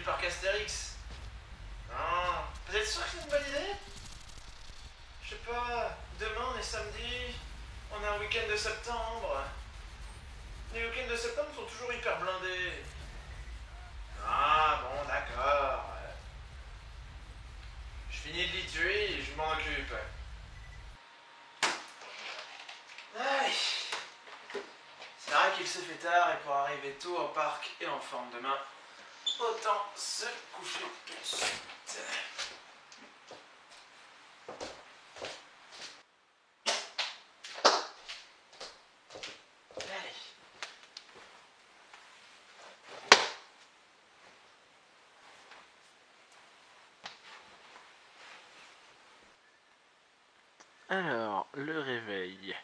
du parc Astérix. Non, vous êtes sûr que c'est une bonne idée? Je sais pas, demain on est samedi, on a un week-end de septembre. Les week-ends de septembre sont toujours hyper blindés. Ah bon, d'accord. Je finis de lituer et je m'en occupe. Aïe. C'est vrai qu'il se fait tard et pour arriver tôt au parc et en forme demain, autant se coucher tout de suite. Allez. Alors, le réveil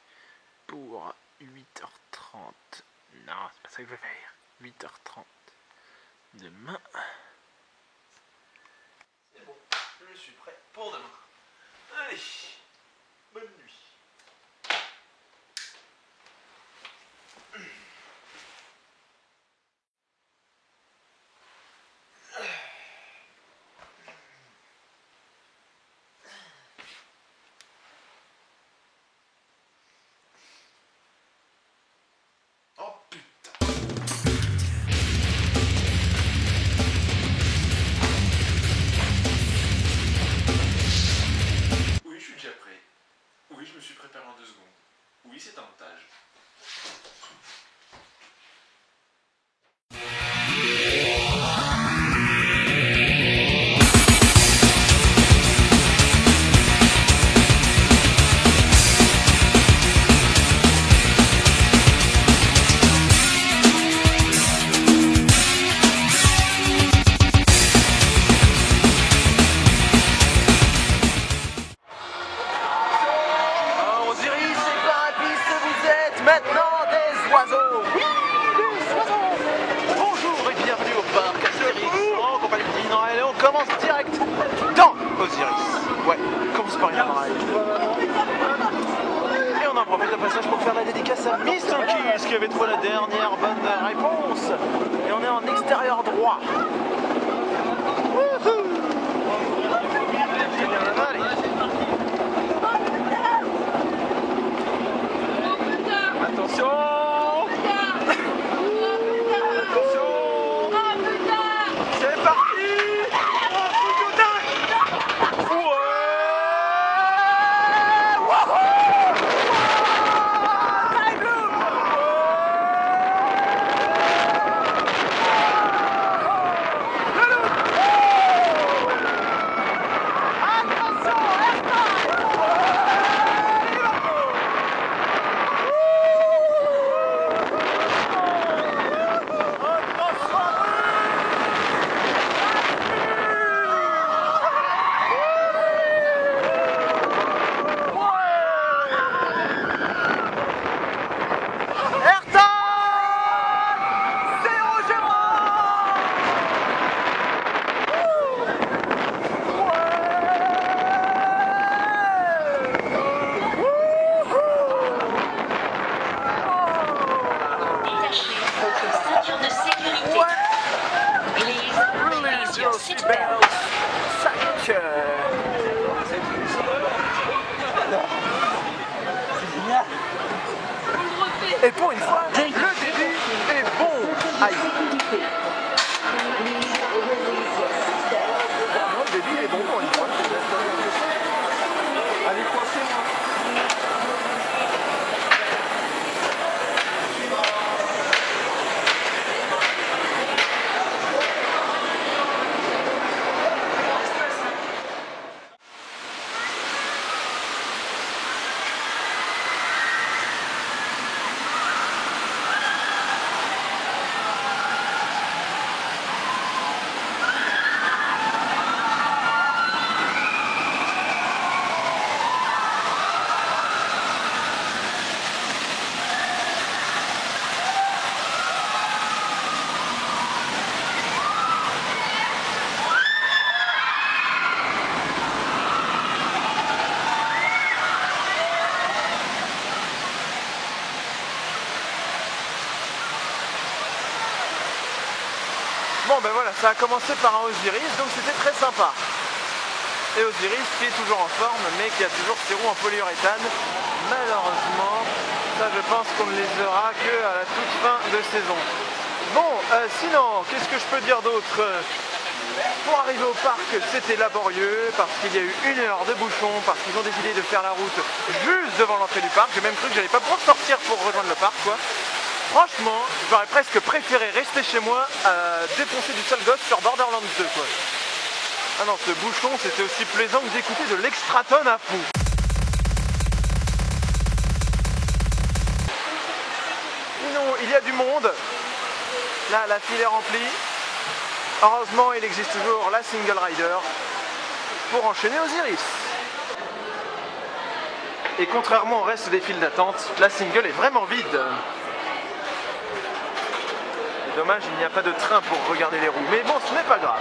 pour 8h30. Non, c'est pas ça que je vais faire. 8h30 demain. C'est bon, je suis prêt pour demain. Allez, bonne nuit. Oh putain. Oui, je suis déjà prêt. Oui, je me suis préparé en 2 secondes. Oui, c'est un montage. Maintenant des oiseaux. Oui, des oiseaux. Bonjour et bienvenue au parc Astérix. En compagnie de Dino. Allez, on commence direct dans Osiris. Ouais, on commence par rien. Et on en profite de passage pour faire la dédicace à Mr. Kiss qui avait trouvé la dernière bonne réponse. Et on est en extérieur droit. Wouhou. Allez. Attention! Attention! C'est parti! Et pour une fois, le début est bon. Aïe. Le début est bon pour une fois. Allez, coincez-moi. Bon ben voilà, ça a commencé par un Osiris, donc c'était très sympa. Et Osiris qui est toujours en forme, mais qui a toujours ses roues en polyuréthane. Malheureusement, ça je pense qu'on ne les aura qu'à la toute fin de saison. Bon, sinon, qu'est-ce que je peux dire d'autre? Pour arriver au parc, c'était laborieux parce qu'il y a eu 1 heure de bouchon, parce qu'ils ont décidé de faire la route juste devant l'entrée du parc. J'ai même cru que j'allais pas pouvoir sortir pour rejoindre le parc, quoi. Franchement, j'aurais presque préféré rester chez moi à défoncer du sale gosse sur Borderlands 2, quoi. Ah non, ce bouchon, c'était aussi plaisant que d'écouter de l'extraton à fond. Sinon, il y a du monde. Là, la file est remplie. Heureusement, il existe toujours la Single Rider pour enchaîner Osiris. Et contrairement au reste des files d'attente, la Single est vraiment vide. C'est dommage, il n'y a pas de train pour regarder les roues. Mais bon, ce n'est pas grave.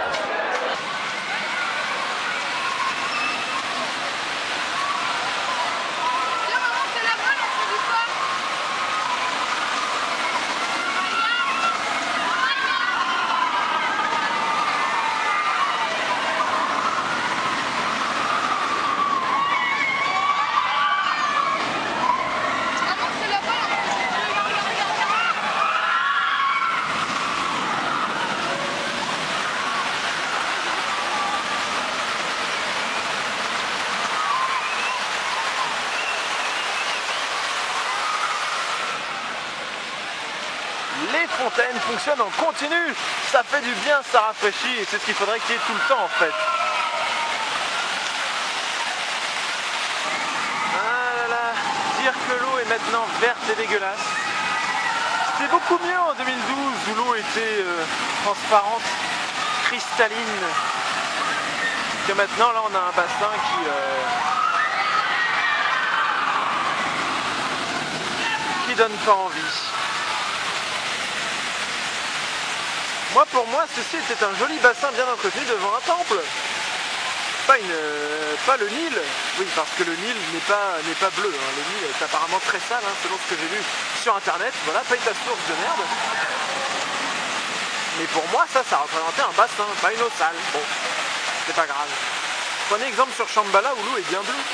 Les fontaines fonctionnent en continu, ça fait du bien, ça rafraîchit et c'est ce qu'il faudrait qu'il y ait tout le temps en fait. Ah là là, dire que l'eau est maintenant verte et dégueulasse. C'était beaucoup mieux en 2012 où l'eau était transparente, cristalline. Que maintenant là on a un bassin qui donne pas envie. Moi, pour moi, ceci était un joli bassin bien entretenu devant un temple. Pas le Nil. Oui, parce que le Nil n'est pas bleu. Hein. Le Nil est apparemment très sale, hein, selon ce que j'ai vu sur internet. Voilà, paye ta source de merde. Mais pour moi, ça représentait un bassin, pas une eau sale. Bon, c'est pas grave. Prenez exemple sur Shambhala où l'eau est bien bleue.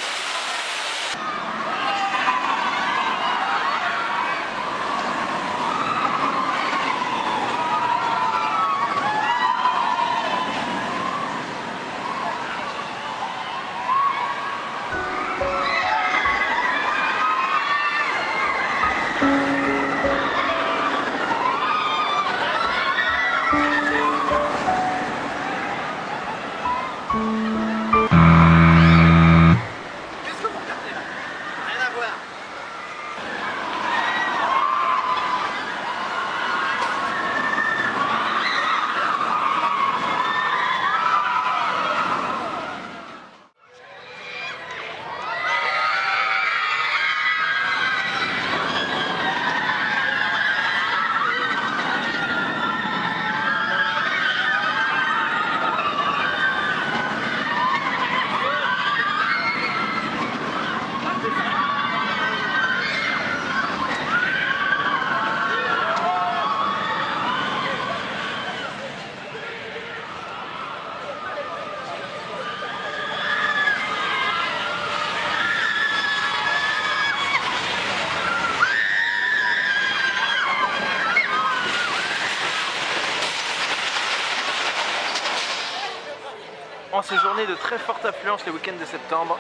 En ces journées de très forte affluence les week-ends de septembre,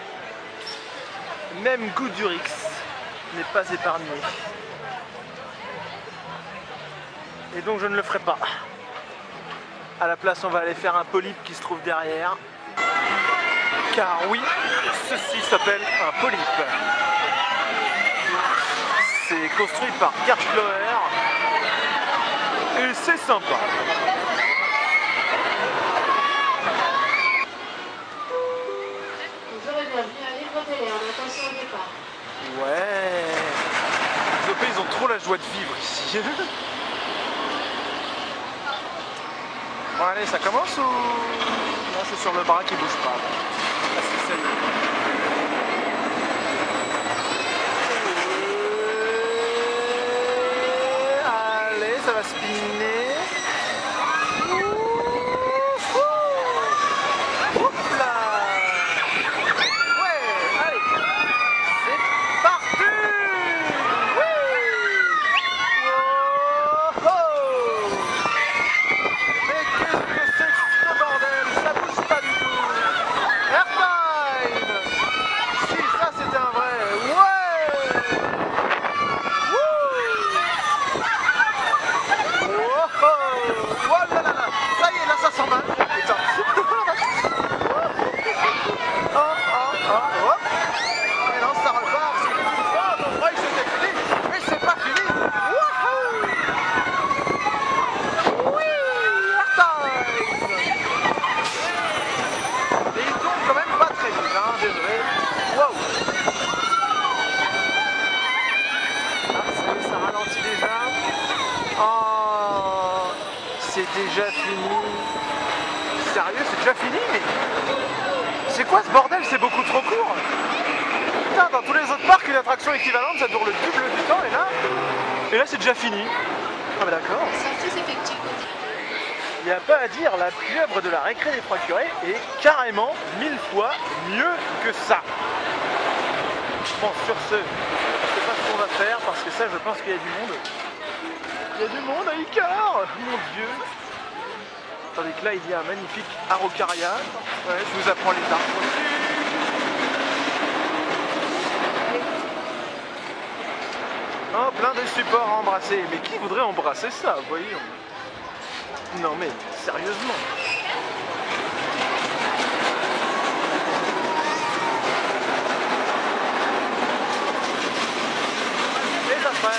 même Goudurix n'est pas épargné. Et donc je ne le ferai pas. À la place, on va aller faire un polype qui se trouve derrière. Car oui, ceci s'appelle un polype. C'est construit par Gerstlauer et c'est sympa. Ouais. Les OP, ils ont trop la joie de vivre ici. Bon allez, ça commence ou... Non, c'est sur le bras qui bouge pas. Ah, c'est ça y est. Allez, ça va spinner. déjà fini. Sérieux, c'est déjà fini? Mais c'est quoi ce bordel? C'est beaucoup trop court. Putain, dans tous les autres parcs, une attraction équivalente, ça dure le double du temps, et là c'est déjà fini. Ah bah d'accord. Il n'y a pas à dire, la pieuvre de la récré des Trois Curés est carrément 1000 fois mieux que ça. Bon, sur ce, je sais pas ce qu'on va faire parce que ça, je pense qu'il y a du monde. Il y a du monde à Icare, mon Dieu. Tandis que là, il y a un magnifique Araucaria. Ouais, je vous apprends les arbres aussi. Oh, plein de supports à embrasser. Mais qui voudrait embrasser ça, voyons? Non mais, sérieusement. Les après.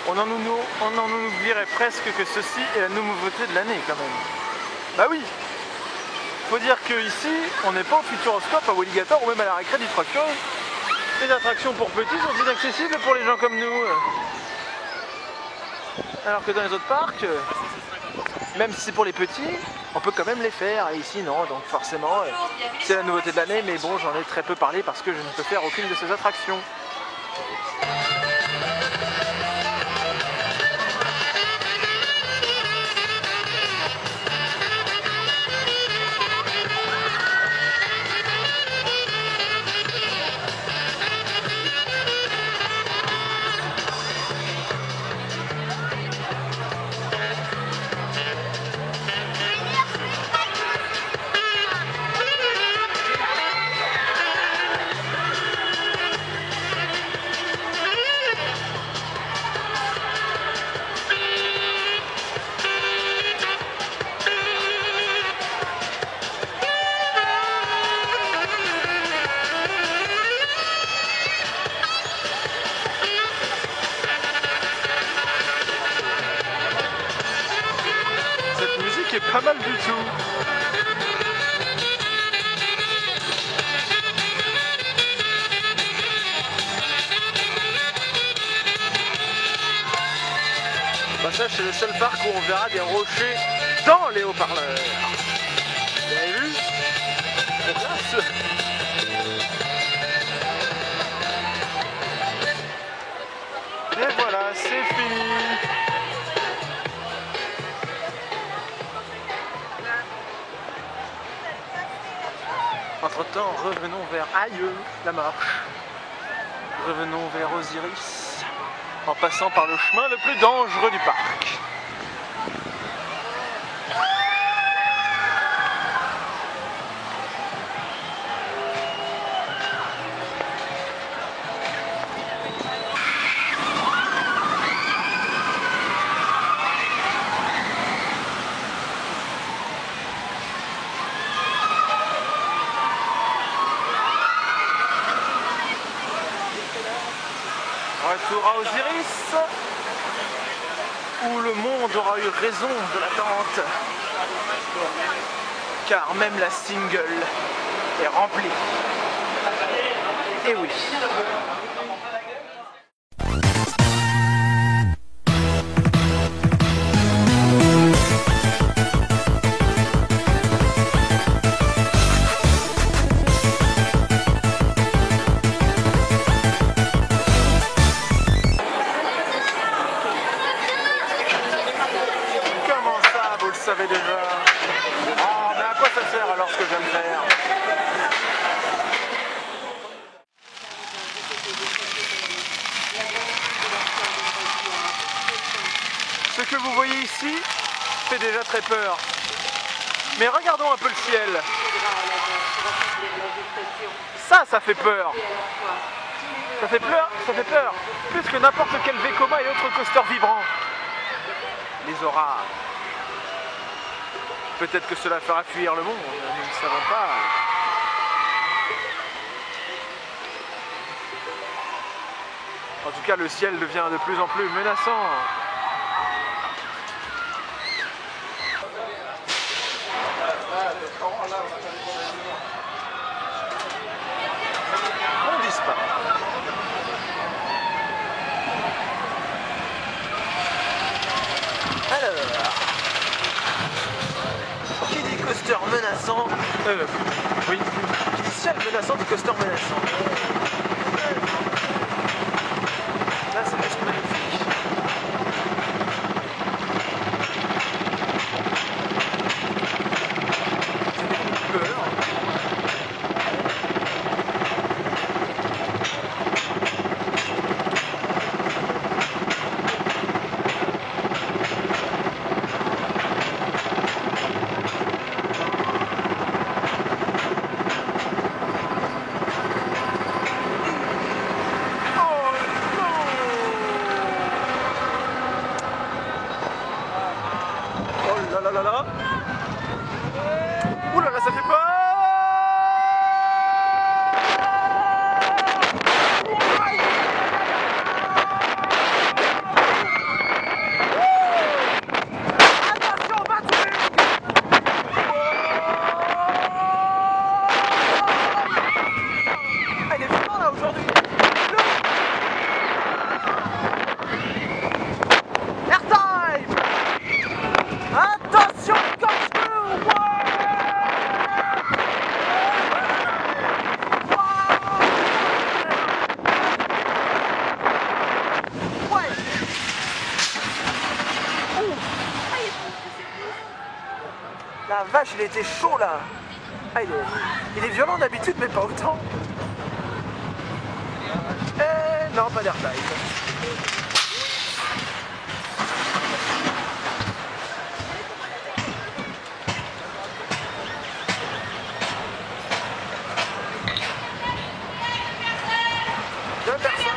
On en oublierait presque que ceci est la nouveauté de l'année quand même. Bah oui. Faut dire que ici, on n'est pas au Futuroscope, à Walligator ou même à la récré du Trois Curés. Les attractions pour petits sont inaccessibles pour les gens comme nous. Alors que dans les autres parcs, même si c'est pour les petits, on peut quand même les faire. Et ici, non. Donc forcément, c'est la nouveauté de l'année. Mais bon, j'en ai très peu parlé parce que je ne peux faire aucune de ces attractions. Cette musique est pas mal du tout. Bah ça, c'est le seul parc où on verra des rochers dans les haut-parleurs. Vous avez vu? C'est classe. Et voilà, c'est fini. Entre-temps, revenons vers aïeux, la marche. Revenons vers Osiris, en passant par le chemin le plus dangereux du parc. Retour à Osiris, où le monde aura eu raison de l'attente, car même la single est remplie. Et oui. Vous savez déjà. Ah, mais à quoi ça sert alors ce que je viens de faire? Ce que vous voyez ici fait déjà très peur. Mais regardons un peu le ciel. Ça fait peur. Ça fait peur. Plus que n'importe quel Vekoma et autres coasters vibrants. Les auras. Peut-être que cela fera fuir le monde, nous ne savons pas. En tout cas, le ciel devient de plus en plus menaçant. coaster menaçant. Oui, initial menaçant du coaster menaçant. Là, c'est juste magnifique. J'ai peur. Ouh là là, ça fait peur! Attention, Batwing! Ah, il est vivant là aujourd'hui! Airtime! Attention, corkscrew! Ouais! La vache, il était chaud là! Ah, il est violent d'habitude, mais pas autant! Eh non, pas d'airtime! Deux personnes.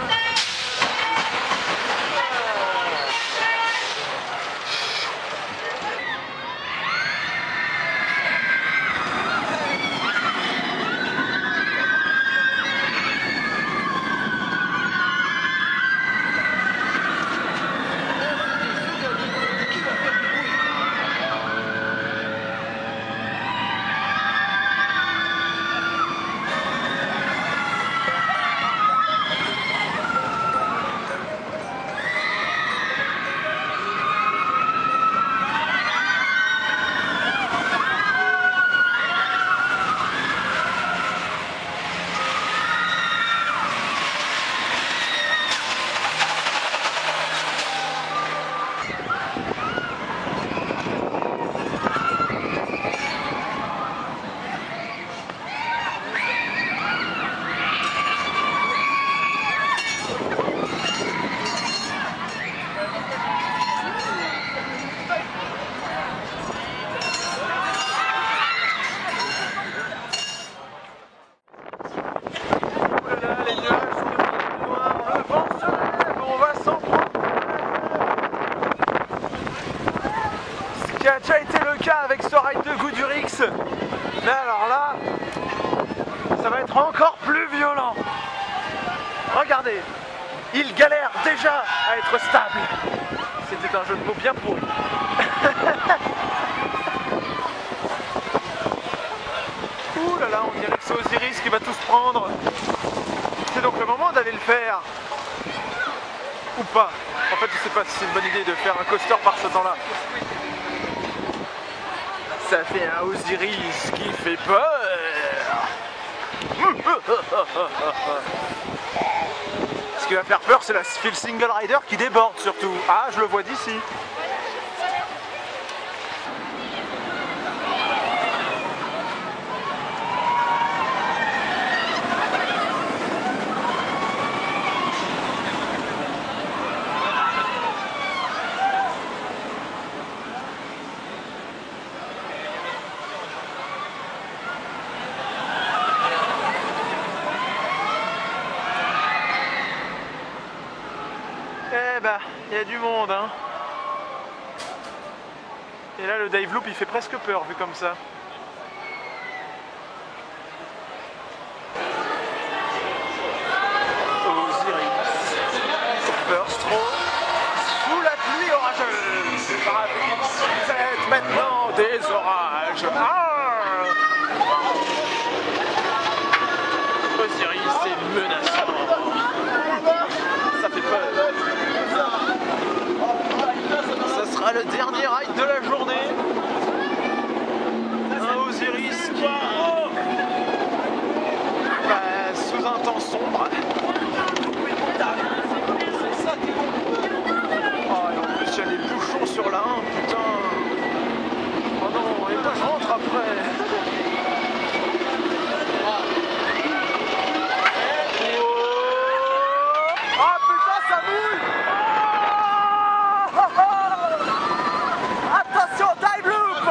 Qui a déjà été le cas avec ce ride de Goudurix. Mais alors là, ça va être encore plus violent. Regardez, il galère déjà à être stable. C'était un jeu de mots bien pourri. Ouh là là, on dirait que c'est Osiris qui va tout se prendre. C'est donc le moment d'aller le faire. Ou pas. En fait, je sais pas si c'est une bonne idée de faire un coaster par ce temps-là. Ça fait un Osiris qui fait peur. Ce qui va faire peur, c'est le single rider qui déborde surtout. Ah, je le vois d'ici. Eh ben, il y a du monde, hein. Et là, le dive loop, il fait presque peur, vu comme ça. Osiris. First row. Sous la pluie orageuse. Parapluie, c'est maintenant des orages. Ah, Osiris, c'est menaçant. Ça fait peur. Ça sera le dernier ride de la journée. Un sombre. Une montagne. C'est ça qui est bon. Oh, et en plus, il y a les bouchons sur la 1, putain. Oh non, et moi je rentre après. Ah putain, ça mouille. Attention, time loop.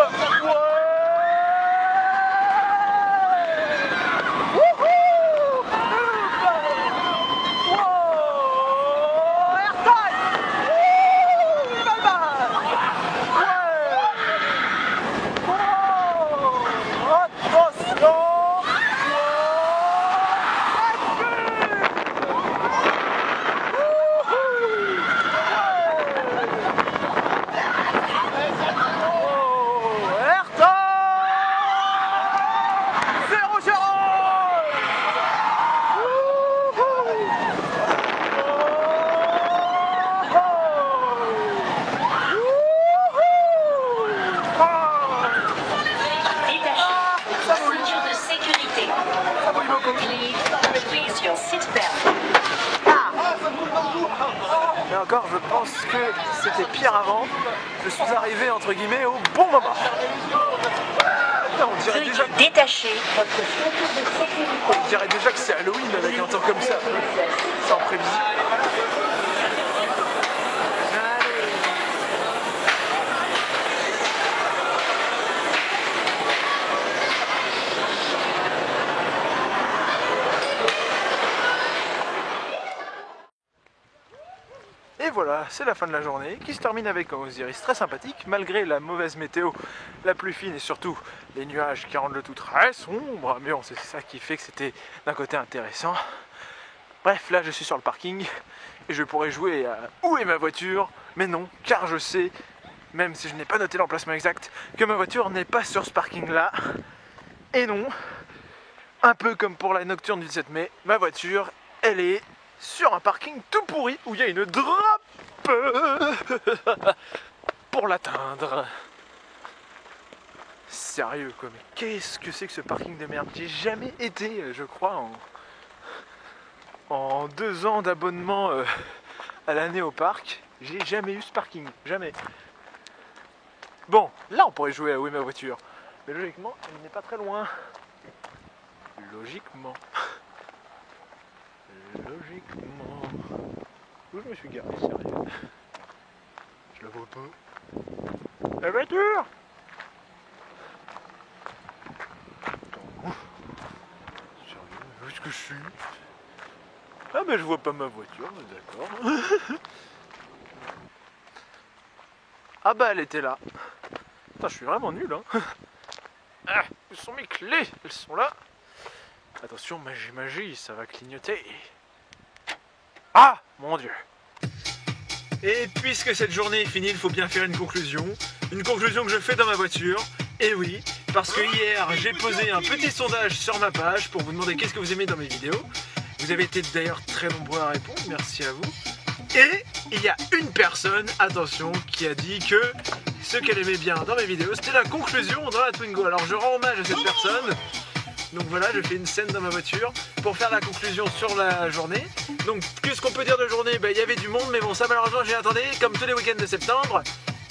Et encore, je pense que c'était pire avant. Je suis arrivé entre guillemets au bon moment. Putain, on dirait déjà que c'est Halloween avec un temps comme ça. C'est en prévision. Et voilà, c'est la fin de la journée qui se termine avec un Osiris très sympathique malgré la mauvaise météo, la pluie fine et surtout les nuages qui rendent le tout très sombre. Mais bon, c'est ça qui fait que c'était d'un côté intéressant. Bref, là je suis sur le parking et je pourrais jouer à où est ma voiture, mais non, car je sais, même si je n'ai pas noté l'emplacement exact, que ma voiture n'est pas sur ce parking là. Et non, un peu comme pour la nocturne du 17 mai, ma voiture, elle est sur un parking tout pourri où il y a une drape pour l'atteindre. Sérieux quoi, mais qu'est-ce que c'est que ce parking de merde? J'ai jamais été, je crois, en 2 ans d'abonnement à l'année au parc, j'ai jamais eu ce parking, jamais. Bon, là on pourrait jouer à où est ma voiture, mais logiquement elle n'est pas très loin. Logiquement. Où je me suis garé, sérieux? Je la vois pas. La voiture! Attends. Sérieux, où est-ce que je suis? Ah mais je vois pas ma voiture, d'accord. Ah bah elle était là. Putain, je suis vraiment nul, hein. Ah, où sont mes clés? Elles sont là. Attention, magie, ça va clignoter. Ah, mon Dieu. Et puisque cette journée est finie, il faut bien faire une conclusion. Une conclusion que je fais dans ma voiture. Et oui, parce que hier, j'ai posé un petit sondage sur ma page pour vous demander qu'est-ce que vous aimez dans mes vidéos. Vous avez été d'ailleurs très nombreux à répondre, merci à vous. Et il y a une personne, attention, qui a dit que ce qu'elle aimait bien dans mes vidéos, c'était la conclusion dans la Twingo. Alors je rends hommage à cette personne. Donc voilà, je fais une scène dans ma voiture pour faire la conclusion sur la journée. Donc qu'est-ce qu'on peut dire de journée? Il y avait du monde, mais bon, ça malheureusement j'y attendais, comme tous les week-ends de septembre.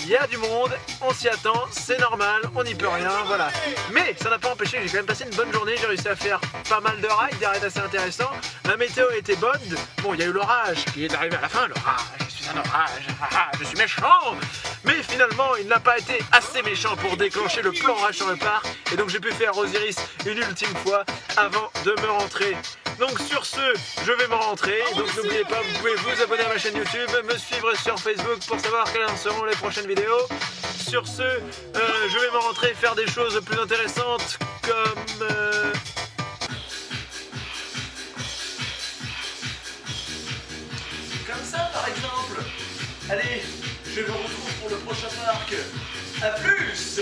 Il y a du monde, on s'y attend, c'est normal, on n'y peut rien, voilà. Mais ça n'a pas empêché que j'ai quand même passé une bonne journée, j'ai réussi à faire pas mal de rides, des rides assez intéressants. La météo était bonne, bon il y a eu l'orage qui est arrivé à la fin, l'orage, je suis un orage, je suis méchant. Mais finalement il n'a pas été assez méchant pour déclencher le plan orage sur le parc. Et donc j'ai pu faire Osiris une ultime fois avant de me rentrer. Donc sur ce, je vais me rentrer. Donc n'oubliez pas, vous pouvez vous abonner à ma chaîne YouTube, me suivre sur Facebook pour savoir quelles seront les prochaines vidéos. Sur ce, je vais me rentrer et faire des choses plus intéressantes comme... Comme ça par exemple. Allez, je vous retrouve pour le prochain parc. A plus!